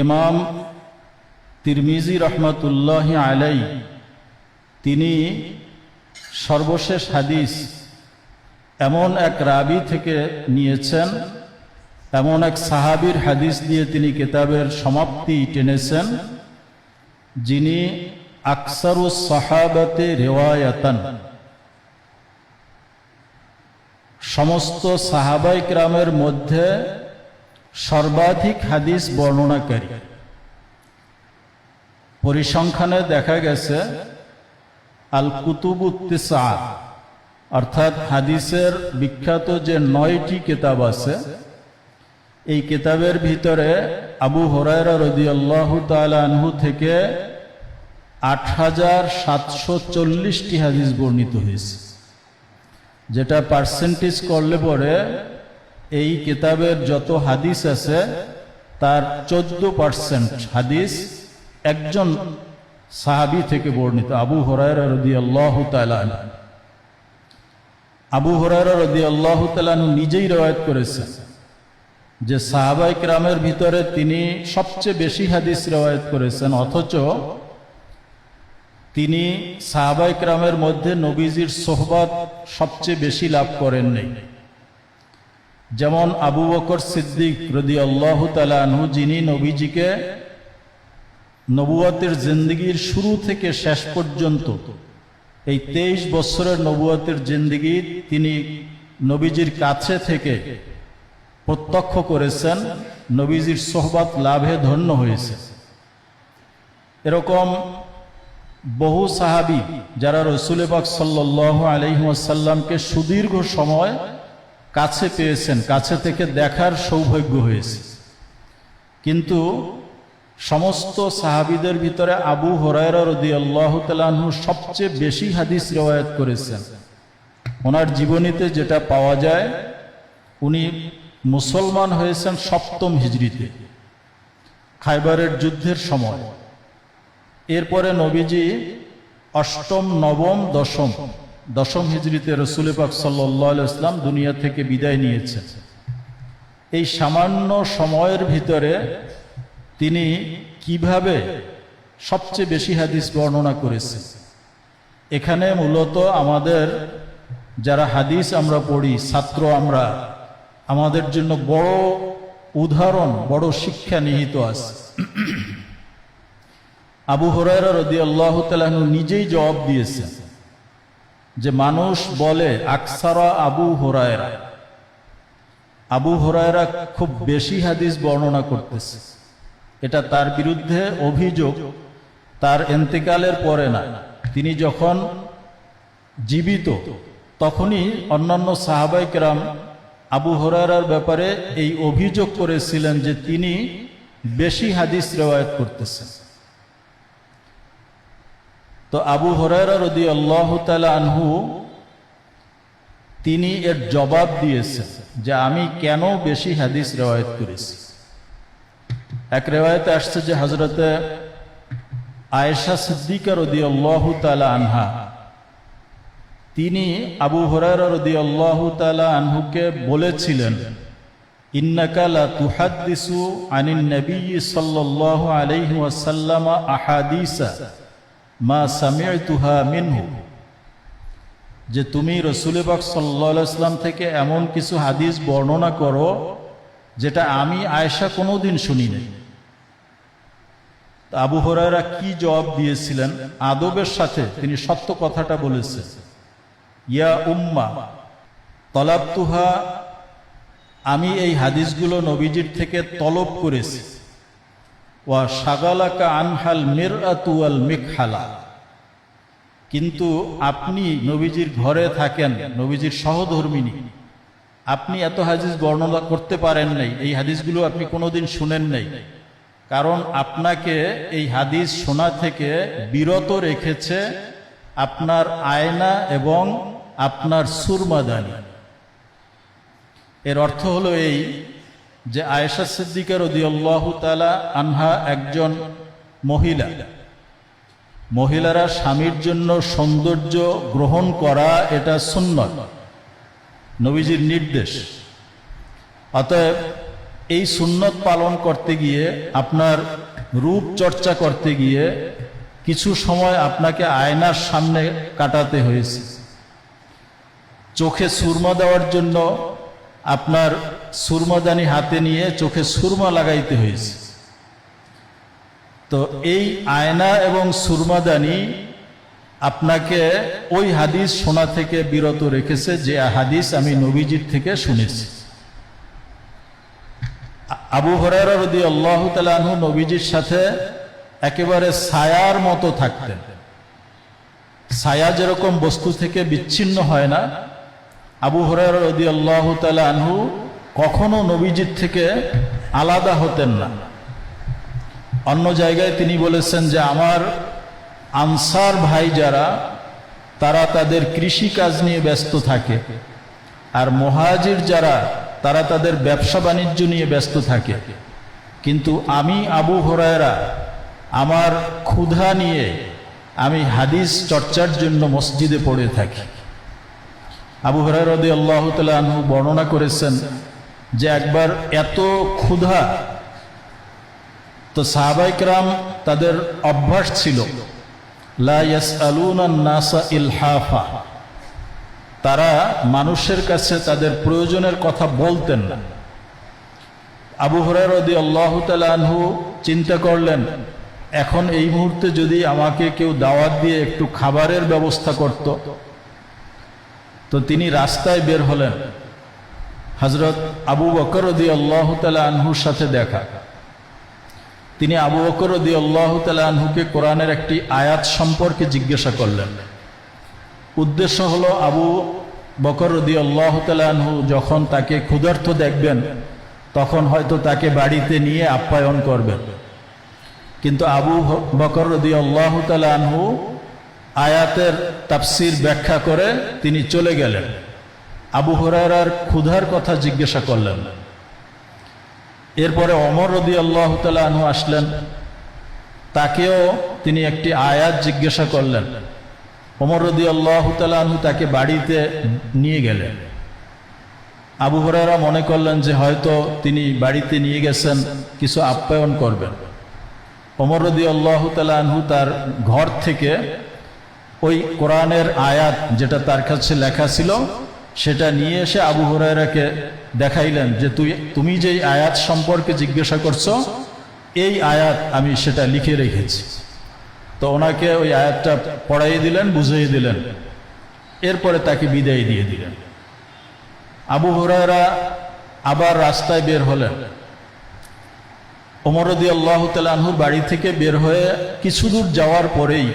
ইমাম তিরমিজি রহমতুল্লাহি আলাই তিনি সর্বশেষ হাদিস এমন এক রাবি থেকে নিয়েছেন, এমন এক সাহাবীর হাদিস দিয়ে তিনি কিতাবের সমাপ্তি টেনেছেন, যিনি আকসারুস সাহাবাতে রিওয়ায়াতান, সমস্ত সাহাবায়ে কেরামের মধ্যে সর্বাধিক হাদিস বর্ণনাকারী। পরিসংখ্যানে দেখা গেছে আল কুতুবুত তিসআ, অর্থাৎ হাদিসের বিখ্যাত যে ৯টি কিতাব আছে, এই কিতাবের ভিতরে আবু হুরায়রা রাদিয়াল্লাহু তাআলা আনহু থেকে ৮৭৪০টি হাদিস বর্ণিত হয়েছে, যেটা পার্সেন্টেজ করলে পরে এই কিতাবের যত হাদিস আছে তার 14% হাদিস একজন সাহাবী থেকে বর্ণিত, আবু হুরায়রা রাদিয়াল্লাহু তাআলা আনহু। আবু হুরায়রা রাদিয়াল্লাহু তাআলা আনহু নিজেই রওয়ায়াত করেছেন যে সাহাবায়ে কেরামের ভিতরে তিনি সবচেয়ে বেশি হাদিস রওয়ায়াত করেছেন, অথচ তিনি সাহাবায়ে কেরামের মধ্যে নবীজির সোহবত সবচেয়ে বেশি লাভ করেন নাই। যেমন আবু বকর সিদ্দিক রাদিয়াল্লাহু তাআলা আনহু, যিনি নবীজিকে নবুয়তের জিন্দেগির শুরু থেকে শেষ পর্যন্ত এই 23 বছরের নবুয়তের জিন্দেগি তিনি নবীজির কাছে থেকে প্রত্যক্ষ করেছেন, নবীজির সোহবত লাভে ধন্য হয়েছে। এরকম বহু সাহাবী যারা রাসূল পাক সাল্লাল্লাহু আলাইহি ওয়াসাল্লামকে সুদীর্ঘ সময় কাছে পেয়েছেন, কাছে থেকে দেখার সৌভাগ্য হয়েছে, কিন্তু সমস্ত সাহাবীদের ভিতরে আবু হুরায়রা রাদিয়াল্লাহু তাআলা আনহু সবচেয়ে বেশি হাদিস রওয়ায়াত করেছেন। ওনার জীবনীতে যেটা পাওয়া যায়, উনি মুসলমান হয়েছেন 7ম হিজরিতে, খায়বারের যুদ্ধের সময়। এরপরে নবীজি 8ম, 9ম, 10ম হিজরিতে রাসূল পাক সাল্লাল্লাহু আলাইহি ওয়াসাল্লাম দুনিয়া থেকে বিদায় নিয়েছেন। এই সামান্য সময়ের ভিতরে তিনি কিভাবে সবচেয়ে বেশি হাদিস বর্ণনা করেছেন, এখানে মূলত আমাদের যারা হাদিস আমরা পড়ি, ছাত্র আমরা, আমাদের জন্য বড় উদাহরণ, বড় শিক্ষা নিহিত আছে। আবু হুরায়রা রাদিয়াল্লাহু তাআলা আনহু নিজেই জবাব দিয়েছেন যে মানুষ বলে আকসারা আবু হুরায়রা, আবু হুরায়রা খুব বেশি হাদিস বর্ণনা করতেছে। এটা তার বিরুদ্ধে অভিযোগ তার ইন্তেকালের পরে না, তিনি যখন জীবিত তখনই অন্যান্য সাহাবায়ে কেরাম আবু হুরায়রার ব্যাপারে এই অভিযোগ করেছিলেন যে তিনি বেশি হাদিস রওয়ায়াত করতেছেন। তো আবু হুরায়রা রাদিয়াল্লাহু তাআলা আনহু তিনি এর জবাব দিয়েছেন যে আমি কেন বেশি হাদিস রওয়ায়াত করেছি। এক রিওয়ায়াতে আসছে যে হযরতে আয়েশা সিদ্দিকা রাদিয়াল্লাহু তাআলা আনহা তিনি আবু হুরায়রা রাদিয়াল্লাহু তাআলা আনহুকে বলেছিলেন, ইন্নাকা লা তুহাদ্দিসু আনিন নবী সাল্লাল্লাহু আলাইহি ওয়াসাল্লাম আহাদিসা মা সামি'তুহা মিনহু, যে তুমি রাসূল পাক সাল্লাল্লাহু আলাইহি ওয়াসাল্লাম থেকে এমন কিছু হাদিস বর্ণনা করো যেটা আমি আয়েশা কোনোদিন শুনি নাই। আবু হুরায়রা কি জবাব দিয়েছিলেন, আদবের সাথে তিনি সত্য কথাটা বলেছেন, ইয়া উম্মা তলাবতুহা, আমি এই হাদিসগুলো নবীজির থেকে তলব করেছি, ওয়া শাগালাকা আনহাল মিরআতু ওয়াল মিকহালা, কিন্তু আপনি নবীজির ঘরে থাকেন, নবীজির সহধর্মিনী, আপনি এত হাদিস বর্ণনা করতে পারেন নাই, এই হাদিসগুলো আপনি কোনোদিন শুনেন নাই, কারণ আপনাকে এই হাদিস শোনা থেকে বিরত রেখেছে আপনার আয়না এবং আপনার সুরমাদানি। এর অর্থ হলো এই যে আয়েশা সিদ্দিকা রাদিয়াল্লাহু তাআলা আনহা একজন মহিলা, মহিলারা স্বামীর জন্য সৌন্দর্য গ্রহণ করা এটা সুন্নত, নবীজির নির্দেশ। অতএব এই সুন্নত পালন করতে গিয়ে, আপনার রূপ চর্চা করতে গিয়ে কিছু সময় আপনাকে আয়নার সামনে কাটাতে হয়েছে। চোখে সুরমা দেওয়ার জন্য আপনার সুরমাদানি হাতে নিয়ে চোখে সুরমা লাগাইতে হয়েছে। তো এই আয়না এবং সুরমাদানি আপনাকে ওই হাদিস শোনা থেকে বিরত রেখেছে যে হাদিস আমি নবীজির থেকে শুনেছি। আবু হুরায়রা রাদিয়াল্লাহু তাআলা আনহু নবীজির সাথে একেবারে ছায়ার মতো থাকতেন। ছায়া যেরকম বস্তু থেকে বিচ্ছিন্ন হয় না, আবু হুরায়রা রাদিয়াল্লাহু তাআলা আনহু কখনো নবীজির থেকে আলাদা হতেন না। অন্য জায়গায় তিনি বলেছেন যে আমার আনসার ভাই যারা, তারা তাদের কৃষি কাজ নিয়ে ব্যস্ত থাকে, আর মুহাজির যারা, তারা তাদের ব্যবসা বাণিজ্য নিয়ে ব্যস্ত থাকে, কিন্তু আমি আবু হুরায়রা আমার ক্ষুধা নিয়ে আমি হাদিস চর্চার জন্য মসজিদে পড়ে থাকি। আবু হুরায়রা রাদিয়াল্লাহু তাআলা আনহু বর্ণনা করেছেন যে একবার এত ক্ষুধা, তো সাহাবায়ে কেরাম তাদের অভ্যাস ছিল লা ইয়াসআলুনা নাসা ইলহাফা, তারা মানুষের কাছে তাদের প্রয়োজনের কথা বলতেন না। আবু হুরায়রা রাদিয়াল্লাহু তাআলা আনহু চিন্তা করলেন, এখন এই মুহূর্তে যদি আমাকে কেউ দাওয়াত দিয়ে একটু খাবারের ব্যবস্থা করত। তো তিনি রাস্তায় বের হলেন। হযরত আবু বকর রাদিয়াল্লাহু তাআলা আনহুর সাথে দেখা। তিনি আবু বকর রাদিয়াল্লাহু তাআলা আনহুকে কোরআনের একটি আয়াত সম্পর্কে জিজ্ঞাসা করলেন। উদ্দেশ্য হলো আবু বকর রাদিয়াল্লাহু তাআলা আনহু যখন তাকে ক্ষুধার্ত দেখবেন তখন হয়তো তাকে বাড়িতে নিয়ে আপ্যায়ন করবেন। কিন্তু আবু বকর রাদিয়াল্লাহু তাআলা আনহু আয়াতের তাফসীর ব্যাখ্যা করে তিনি চলে গেলেন। আবু হুরায়রার ক্ষুধার কথা জিজ্ঞাসা করলেন। এরপরে ওমর রাদিয়াল্লাহু তাআলা আনহু আসলেন, তাকেও তিনি একটি আয়াত জিজ্ঞাসা করলেন। ওমর রাদিয়াল্লাহু তাআলা আনহু তাকে বাড়িতে নিয়ে গেলেন। আবু হুরায়রা মনে করলেন যে হয়তো তিনি বাড়িতে নিয়ে গেছেন কিছু আপ্যায়ন করবেন। ওমর রাদিয়াল্লাহু তাআলা আনহু তার ঘর থেকে ওই কোরআনের আয়াত যেটা তার কাছে লেখা ছিল সেটা নিয়ে এসে আবু হুরায়রাকে দেখাইলেন যে তুমি যে আয়াত সম্পর্কে জিজ্ঞাসা করছো, এই আয়াত আমি সেটা লিখে রেখেছি। তো ওনাকে ওই আয়াতটা পড়াইয়ে দিলেন, বুঝিয়ে দিলেন, এরপরে তাকে বিদায় দিয়ে দিলেন। আবু হুরায়রা আবার রাস্তায় বের হলেন। ওমর রাদিয়াল্লাহু তাআলা আনহুর বাড়ি থেকে বের হয়ে কিছু দূর যাওয়ার পরেই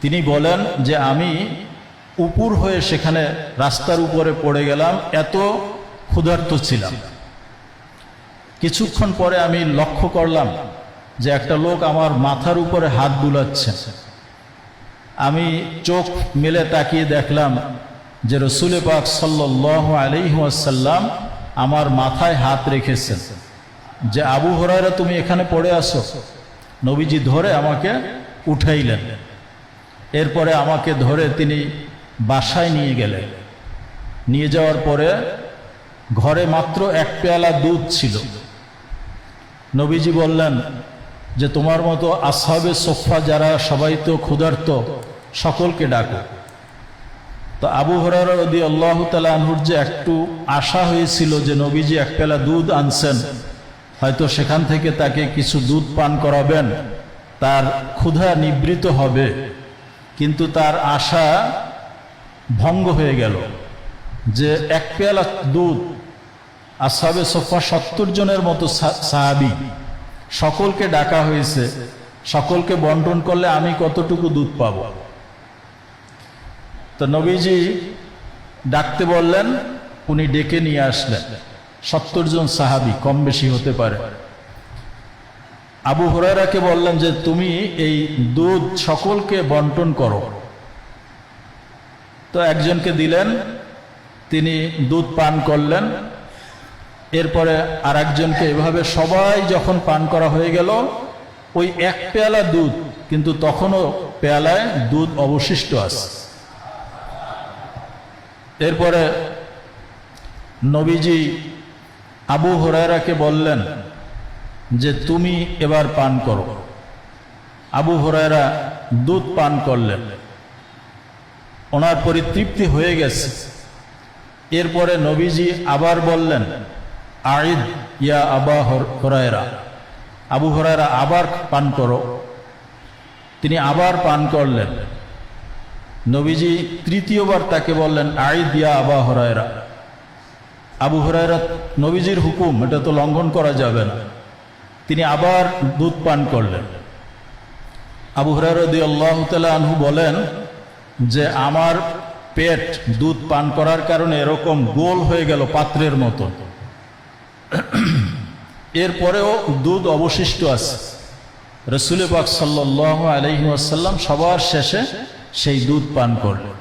তিনি বলেন যে আমি উপর হয়ে সেখানে রাস্তার উপরে পড়ে গেলাম, এত ক্ষুধার্ত ছিলাম। কিছুক্ষণ পরে আমি লক্ষ্য করলাম যে একটা লোক আমার মাথার উপরে হাত বুলাচ্ছে। আমি চোখ মেলে তাকিয়ে দেখলাম যে রাসূল পাক সাল্লাল্লাহু আলাইহি ওয়াসাল্লাম আমার মাথায় হাত রেখেছেন, যে আবু হুরায়রা তুমি এখানে পড়ে আসো। নবীজি ধরে আমাকে উঠাইলেন। এরপরে আমাকে ধরে তিনি বাসায় নিয়ে গেলেন। নিয়ে যাওয়ার পরে ঘরে মাত্র এক পেয়ালা দুধ ছিল। নবীজি বললেন যে তোমার মতো আসহাবে সুফফা যারা সবাই তো ক্ষুধার্ত, সকলকে ডাকো। তো আবু হুরায়রা রাদিয়াল্লাহু তাআলা আনহুর যে একটু আশা হয়েছিল যে নবীজি এক পেয়ালা দুধ আনছেন, হয়তো সেখান থেকে তাকে কিছু দুধ পান করাবেন, তার ক্ষুধা নিবৃত হবে, কিন্তু তার আশা ভঙ্গ হয়ে গেল। যে এক পেয়ালা দুধ, আসহাবে সুফফা 70 জনের মতো সাহাবী, সকলকে ডাকা হয়েছে, সকলকে বন্টন করলে আমি কতটুকু দুধ পাব? তো নবীজি ডাকতে বললেন, উনি ডেকে নিয়ে আসলেন। 70 জন সাহাবী, কম বেশি হতে পারে। আবু হুরায়রাকে বললেন যে তুমি এই দুধ সকলকে বন্টন করো। তো একজনকে দিলেন, তিনি দুধ পান করলেন। এরপরে আর একজনকে, এভাবে সবাই যখন পান করা হয়ে গেল, ওই এক পেয়ালা দুধ কিন্তু তখনও পেয়ালায় দুধ অবশিষ্ট আছে। এরপরে নবীজি আবু হুরায়রাকে বললেন যে তুমি এবার পান করো। আবু হুরায়রা দুধ পান করলেন, ওনার পরিতৃপ্তি হয়ে গেছে। এরপরে নবীজি আবার বললেন, আইদ ইয়া আবা হুরায়রা, আবু হুরায়রা আবার পান করো। তিনি আবার পান করলেন। নবীজি তৃতীয়বার তাকে বললেন, আইদ ইয়া আবা হুরায়রা। আবু হুরায়রা, নবীজির হুকুম, এটা তো লঙ্ঘন করা যাবে না, তিনি আবার দুধ পান করলেন। আবু হুরায়রা রাদিয়াল্লাহু তাআলা আনহু বলেন যে আমার পেট দুধ পান করার কারণে এরকম গোল হয়ে গেল পাত্রের মতো। এরপরেও দুধ অবশিষ্ট আছে। রাসূল পাক সাল্লাল্লাহু আলাইহি ওয়াসাল্লাম সবার শেষে সেই দুধ পান করলেন।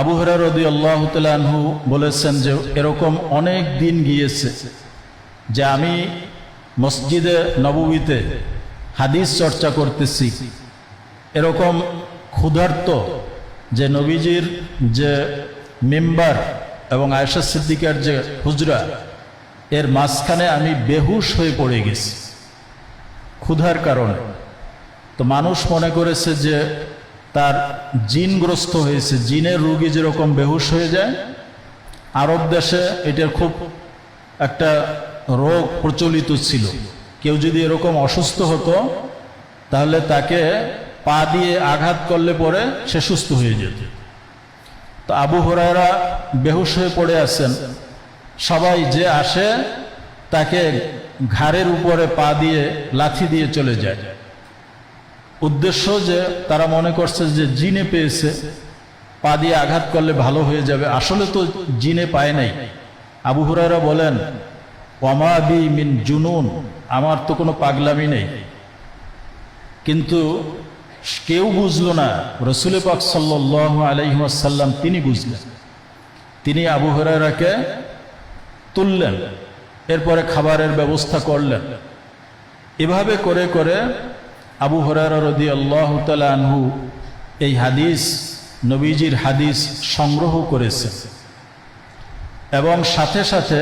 আবু হুরায়রা রাদিয়াল্লাহু তাআলা আনহু বলেছেন যে এরকম অনেক দিন গিয়েছে যে আমি মসজিদে নববীতে হাদিস চর্চা করতেছি, এরকম ক্ষুধার্ত যে নবীজির যে মিম্বার এবং আয়েশা সিদ্দিকার যে হুজরা, এর মাঝখানে আমি বেহুশ হয়ে পড়ে গেছি ক্ষুধার কারণে। তো মানুষ মনে করেছে যে তার জিনগ্রস্ত হয়েছে, জিনের রোগী যেরকম বেহুশ হয়ে যায়, আরব দেশে এটার খুব একটা রোগ প্রচলিত ছিল। কেউ যদি এরকম অসুস্থ হতো তাহলে তাকে পা দিয়ে আঘাত করলে পরে সে সুস্থ হয়ে যেত। তো আবু হুরায়রা বেহুশ হয়ে পড়ে আছেন, সবাই যে আসে তাকে ঘাড়ের উপরে পা দিয়ে লাথি দিয়ে চলে যায়। উদ্দেশ্য যে তারা মনে করছে যে জিনে পেয়েছে, পা দিয়ে আঘাত করলে ভালো হয়ে যাবে। আসলে তো জিনে পায় নাই। আবু হুরায়রা বলেন, ওয়ামা বি মিন জুনুন, আমার তো কোনো পাগলামি নেই। কিন্তু কেউ বুঝলো না, রাসূল পাক সাল্লাল্লাহু আলাইহি ওয়াসাল্লাম তিনি বুঝলেন। তিনি আবু হুরায়রাকে তুললেন, এরপরে খাবারের ব্যবস্থা করলেন। এভাবে করে করে আবু হুরায়রা রাদিয়াল্লাহু তাআলা আনহু এই হাদিস, নবীজির হাদিস সংগ্রহ করেছেন। এবং সাথে সাথে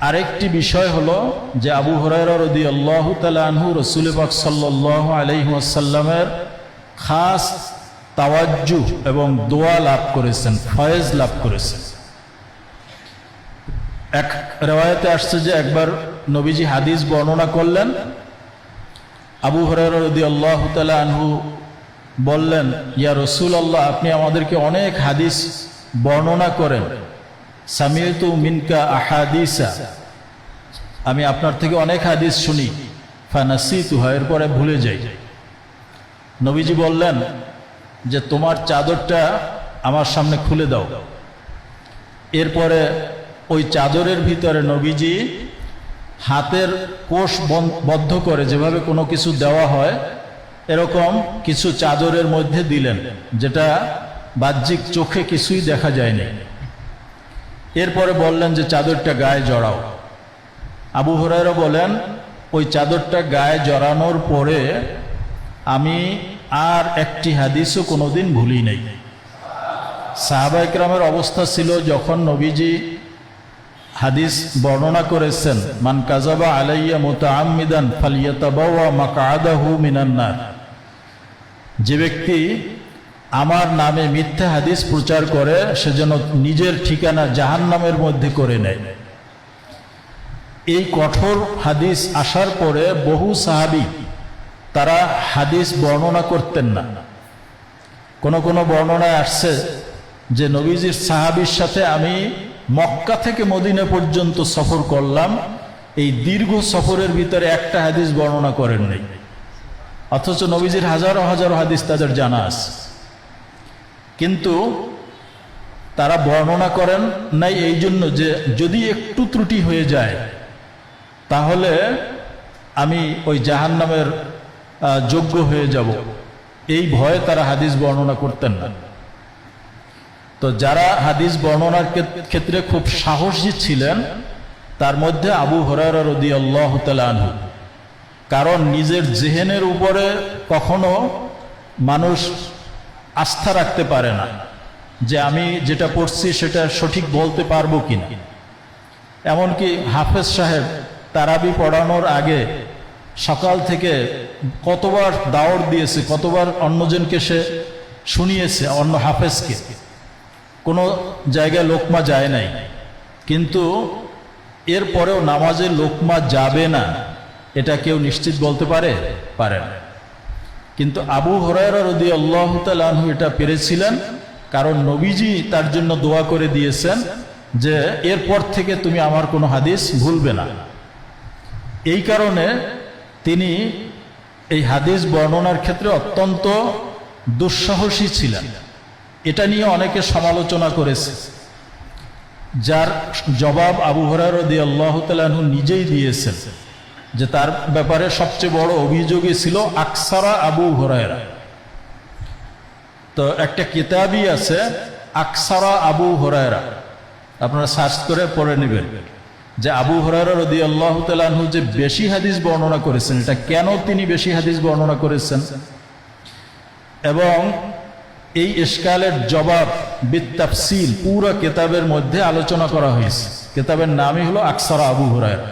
আরেকটি বিষয় হলো যে আবু হুরায়রা রাদিয়াল্লাহু তাআলা আনহু রাসূল পাক সাল্লাল্লাহু আলাইহি ওয়াসাল্লামের খাস তাওয়াজ্জু এবং দোয়া লাভ করেছেন, ফয়েজ লাভ করেছেন। এক রিওয়ায়াতে আসছে যে একবার নবীজি হাদিস বর্ণনা করলেন, আবু হুরায়রা রাদিয়াল্লাহু তাআলা আনহু বললেন, ইয়া রাসূলুল্লাহ, আপনি আমাদেরকে অনেক হাদিস বর্ণনা করেন, সামিয়তু মিনকা আহাদিসা, আমি আপনার থেকে অনেক হাদিস শুনি, ফানাসিতুহা, এরপরে ভুলে যাই। নবীজি বললেন যে তোমার চাদরটা আমার সামনে খুলে দাও। এরপরে ওই চাদরের ভিতরে নবীজি হাতের কোষ বদ্ধ করে, যেভাবে কোনো কিছু দেওয়া হয় এরকম কিছু চাদরের মধ্যে দিলেন, যেটা বাহ্যিক চোখে কিছুই দেখা যায়নি। এরপরে বললেন যে চাদরটা গায়ে জড়াও। আবু হুরায়রা বলেন, ওই চাদরটা গায়ে জড়ানোর পরে আমি আর একটি হাদিসও কোনোদিন ভুলি নাই। সাহাবায়ে কেরামের অবস্থা ছিল, যখন নবীজি হাদিস বর্ণনা করেছেন, মান কাযাবা আলাইয়া মুতাআম্মিদান ফালিয়াতাবাওয়া মাকআদাহু মিনান নার, যে ব্যক্তি আমার নামে মিথ্যা হাদিস প্রচার করে সে যেন নিজের ঠিকানা জাহান্নামের মধ্যে করে নেয়। এই কঠোর হাদিস আসার পরে বহু সাহাবী তারা হাদিস বর্ণনা করতেন না। কোন কোন বর্ণনায় আসছে যে নবীজির সাহাবীর সাথে আমি মক্কা থেকে মদিনা পর্যন্ত সফর করলাম, এই দীর্ঘ সফরের ভিতরে একটা হাদিস বর্ণনা করেন নাই, অথচ নবীজির হাজারো হাজারো হাদিস তাদের জানা আছে। কিন্তু তারা বর্ণনা করেন নাই এই জন্য যে যদি একটু ত্রুটি হয়ে যায় তাহলে আমি ওই জাহান্নামের যোগ্য হয়ে যাব, এই ভয়ে তারা হাদিস বর্ণনা করতেন না। তো যারা হাদিস বর্ণনার ক্ষেত্রে খুব সাহসী ছিলেন তার মধ্যে আবু হুরায়রা রাদিয়াল্লাহু তাআলা আনহু। কারণ নিজের জেহেনের উপরে কখনো মানুষ আস্থা রাখতে পারে না যে আমি যেটা পড়ছি সেটা সঠিক বলতে পারবো কিনা। এমনকি হাফেজ সাহেব তারাবি পড়ানোর আগে সকাল থেকে কতবার দাওয়াত দিয়েছে, কতবার অন্যজনকে সে শুনিয়েছে, অন্য হাফেজকে। কোনো জায়গায় লোকমা যায় নাই, কিন্তু এরপরেও নামাজে লোকমা যাবে না এটা কেউ নিশ্চিত বলতে পারে? পারে না। কিন্তু আবু হুরায়রা রাদিয়াল্লাহু তাআলা আনহু এটা পেরেছিলেন, কারণ নবীজি তার জন্য দোয়া করে দিয়েছেন যে এরপর থেকে তুমি আমার কোনো হাদিস ভুলবে না। এই কারণে তিনি এই হাদিস বর্ণনার ক্ষেত্রে অত্যন্ত দুঃসাহসী ছিলেন। এটা নিয়ে অনেকে সমালোচনা করেছে, যার জবাব আবু হুরায়রা রাদিয়াল্লাহু তাআলা আনহু নিজেই দিয়েছেন, যে তার ব্যাপারে সবচেয়ে বড় অভিযোগই ছিল আকসারা আবু হুরায়রা। তো একটা কিতাবই আছে আকসারা আবু হুরায়রা, আপনারা সার্চ করে পড়ে নেবেন যে আবু হুরায়রা রাদিয়াল্লাহু তাআলা আনহু যে বেশি হাদিস বর্ণনা করেছেন, এটা কেন তিনি বেশি হাদিস বর্ণনা করেছেন, এবং এই ইশকালের জবাব বিত্তাফসিল পুরো কিতাবের মধ্যে আলোচনা করা হয়েছে। কিতাবের নামই হলো আকসারা আবু হুরায়রা।